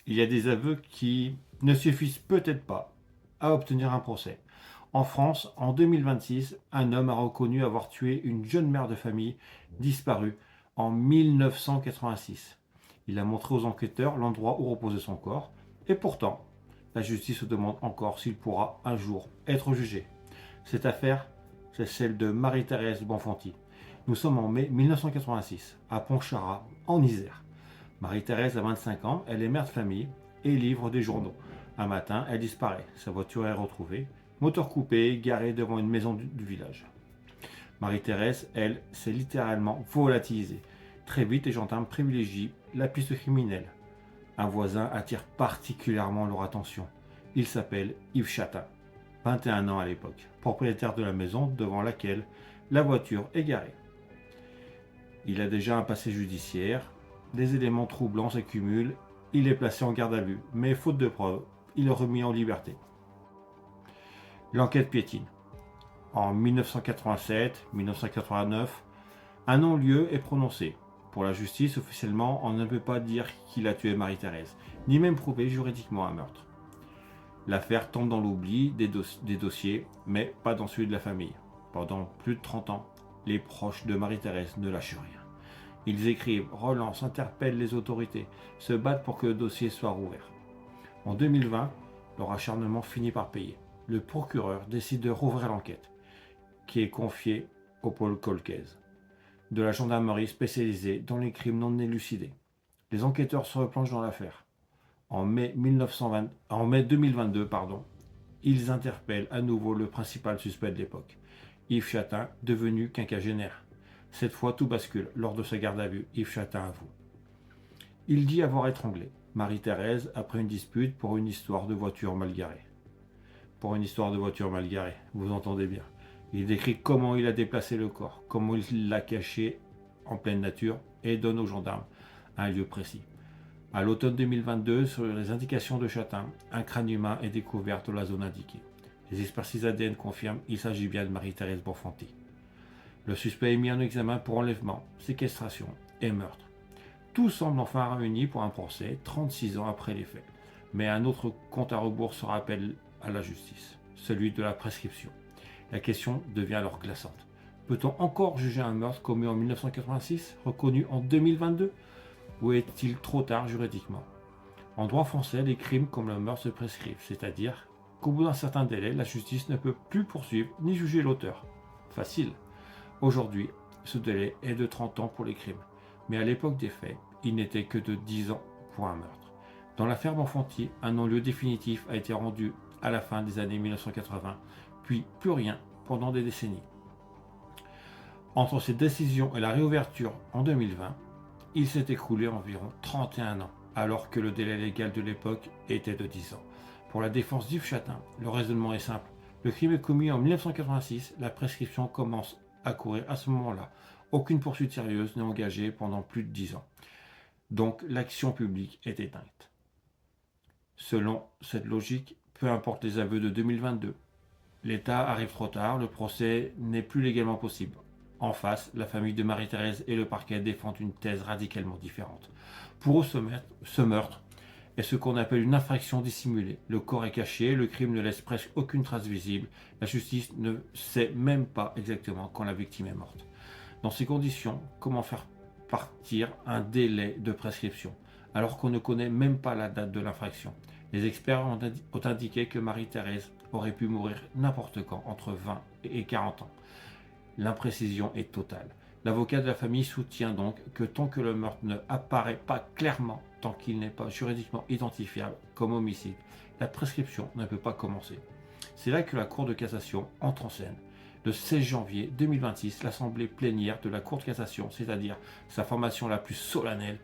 il y a des aveux qui ne suffisent peut-être pas à obtenir un procès. En France, en 2026, un homme a reconnu avoir tué une jeune mère de famille disparue en 1986. Il a montré aux enquêteurs l'endroit où reposait son corps, et pourtant, la justice se demande encore s'il pourra un jour être jugé. Cette affaire, c'est celle de Marie-Thérèse Bonfanti. Nous sommes en mai 1986, à Pontcharra, en Isère. Marie-Thérèse a 25 ans, elle est mère de famille et livre des journaux. Un matin, elle disparaît. Sa voiture est retrouvée, moteur coupé, garé devant une maison du village. Marie-Thérèse, elle, s'est littéralement volatilisée. Très vite, les gendarmes privilégient la piste criminelle. Un voisin attire particulièrement leur attention. Il s'appelle Yves Chatin, 21 ans à l'époque, propriétaire de la maison devant laquelle la voiture est garée. Il a déjà un passé judiciaire, des éléments troublants s'accumulent, il est placé en garde à vue, mais faute de preuves, il est remis en liberté. L'enquête piétine. En 1987-1989, un non-lieu est prononcé. Pour la justice, officiellement, on ne peut pas dire qu'il a tué Marie-Thérèse, ni même prouver juridiquement un meurtre. L'affaire tombe dans l'oubli des dossiers, mais pas dans celui de la famille. Pendant plus de 30 ans, les proches de Marie-Thérèse ne lâchent rien. Ils écrivent, relancent, interpellent les autorités, se battent pour que le dossier soit rouvert. En 2020, leur acharnement finit par payer. Le procureur décide de rouvrir l'enquête, qui est confiée au pôle Colcaise, de la gendarmerie spécialisée dans les crimes non élucidés. Les enquêteurs se replongent dans l'affaire. En mai 2022, ils interpellent à nouveau le principal suspect de l'époque, Yves Chatin, devenu quinquagénaire. Cette fois, tout bascule. Lors de sa garde à vue, Yves Chatin avoue. Il dit avoir étranglé Marie-Thérèse après une dispute pour une histoire de voiture mal garée. Pour une histoire de voiture mal garée, vous entendez bien. Il décrit comment il a déplacé le corps, comment il l'a caché en pleine nature et donne aux gendarmes un lieu précis. À l'automne 2022, sur les indications de Chatin, un crâne humain est découvert dans la zone indiquée. Les expertises ADN confirment qu'il s'agit bien de Marie-Thérèse Bonfanti. Le suspect est mis en examen pour enlèvement, séquestration et meurtre. Tout semble enfin réuni pour un procès 36 ans après les faits. Mais un autre compte à rebours se rappelle à la justice, celui de la prescription. La question devient alors glaçante. Peut-on encore juger un meurtre commis en 1986, reconnu en 2022 ? Ou est-il trop tard juridiquement ? En droit français, les crimes comme le meurtre se prescrivent, c'est-à-dire qu'au bout d'un certain délai, la justice ne peut plus poursuivre ni juger l'auteur. Facile. Aujourd'hui, ce délai est de 30 ans pour les crimes, mais à l'époque des faits, il n'était que de 10 ans pour un meurtre. Dans l'affaire Bonfanti, un non-lieu définitif a été rendu à la fin des années 1980, puis plus rien pendant des décennies. Entre cette décision et la réouverture en 2020, il s'est écoulé environ 31 ans, alors que le délai légal de l'époque était de 10 ans. Pour la défense d'Yves Chatin, le raisonnement est simple. Le crime est commis en 1986, la prescription commence à courir à ce moment-là. Aucune poursuite sérieuse n'est engagée pendant plus de 10 ans. Donc l'action publique est éteinte. Selon cette logique, peu importe les aveux de 2022, l'État arrive trop tard, le procès n'est plus légalement possible. En face, la famille de Marie-Thérèse et le parquet défendent une thèse radicalement différente. Pour eux, ce meurtre est ce qu'on appelle une infraction dissimulée. Le corps est caché, le crime ne laisse presque aucune trace visible, la justice ne sait même pas exactement quand la victime est morte. Dans ces conditions, comment faire partir un délai de prescription, alors qu'on ne connaît même pas la date de l'infraction ? Les experts ont indiqué que Marie-Thérèse aurait pu mourir n'importe quand, entre 20 et 40 ans. L'imprécision est totale. L'avocat de la famille soutient donc que tant que le meurtre ne apparaît pas clairement, tant qu'il n'est pas juridiquement identifiable comme homicide, la prescription ne peut pas commencer. C'est là que la Cour de cassation entre en scène. Le 16 janvier 2026, l'Assemblée plénière de la Cour de cassation, c'est-à-dire sa formation la plus solennelle,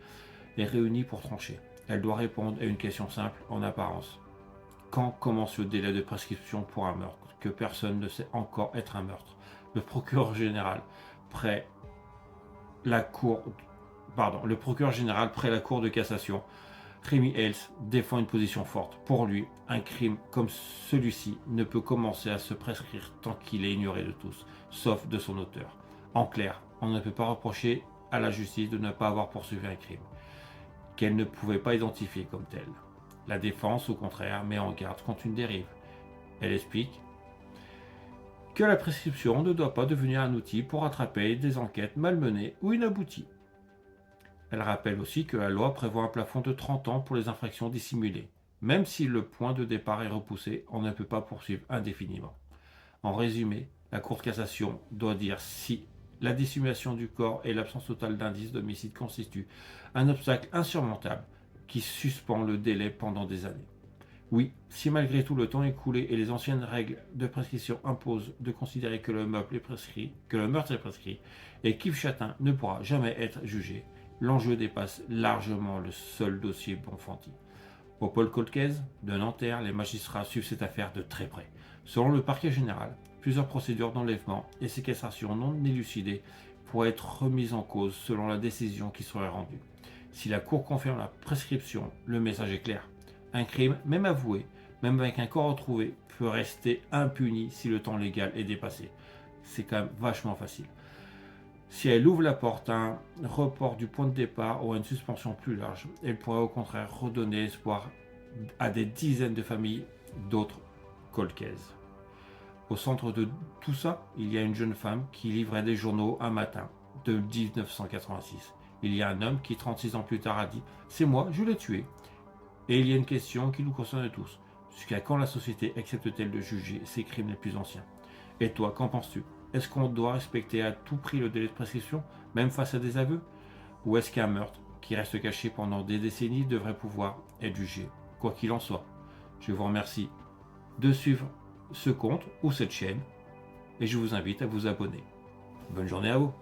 est réunie pour trancher. Elle doit répondre à une question simple en apparence. Quand commence le délai de prescription pour un meurtre que personne ne sait encore être un meurtre ? Le procureur général près la Cour de cassation, Rémi Hels, défend une position forte. Pour lui, un crime comme celui-ci ne peut commencer à se prescrire tant qu'il est ignoré de tous, sauf de son auteur. En clair, on ne peut pas reprocher à la justice de ne pas avoir poursuivi un crime qu'elle ne pouvait pas identifier comme tel. La défense, au contraire, met en garde contre une dérive. Elle explique que la prescription ne doit pas devenir un outil pour rattraper des enquêtes malmenées ou inabouties. Elle rappelle aussi que la loi prévoit un plafond de 30 ans pour les infractions dissimulées. Même si le point de départ est repoussé, on ne peut pas poursuivre indéfiniment. En résumé, la Cour de cassation doit dire si la dissimulation du corps et l'absence totale d'indices d'homicide constituent un obstacle insurmontable qui suspend le délai pendant des années. Oui, si malgré tout le temps écoulé et les anciennes règles de prescription imposent de considérer que le meurtre est prescrit et qu'Yves Chatin ne pourra jamais être jugé, l'enjeu dépasse largement le seul dossier Bonfanti. Au pôle Colcaise de Nanterre, les magistrats suivent cette affaire de très près. Selon le parquet général, plusieurs procédures d'enlèvement et séquestration non élucidées pourraient être remises en cause selon la décision qui serait rendue. Si la Cour confirme la prescription, le message est clair. Un crime, même avoué, même avec un corps retrouvé, peut rester impuni si le temps légal est dépassé. C'est quand même vachement facile. Si elle ouvre la porte à un report du point de départ ou à une suspension plus large, elle pourrait au contraire redonner espoir à des dizaines de familles d'autres colcaises. Au centre de tout ça, il y a une jeune femme qui livrait des journaux un matin de 1986. Il y a un homme qui, 36 ans plus tard, a dit « C'est moi, je l'ai tué ». Et il y a une question qui nous concerne tous. Jusqu'à quand la société accepte-t-elle de juger ces crimes les plus anciens? Et toi, qu'en penses-tu? Est-ce qu'on doit respecter à tout prix le délai de prescription, même face à des aveux? Ou est-ce qu'un meurtre, qui reste caché pendant des décennies, devrait pouvoir être jugé? Quoi qu'il en soit, je vous remercie de suivre ce compte ou cette chaîne, et je vous invite à vous abonner. Bonne journée à vous!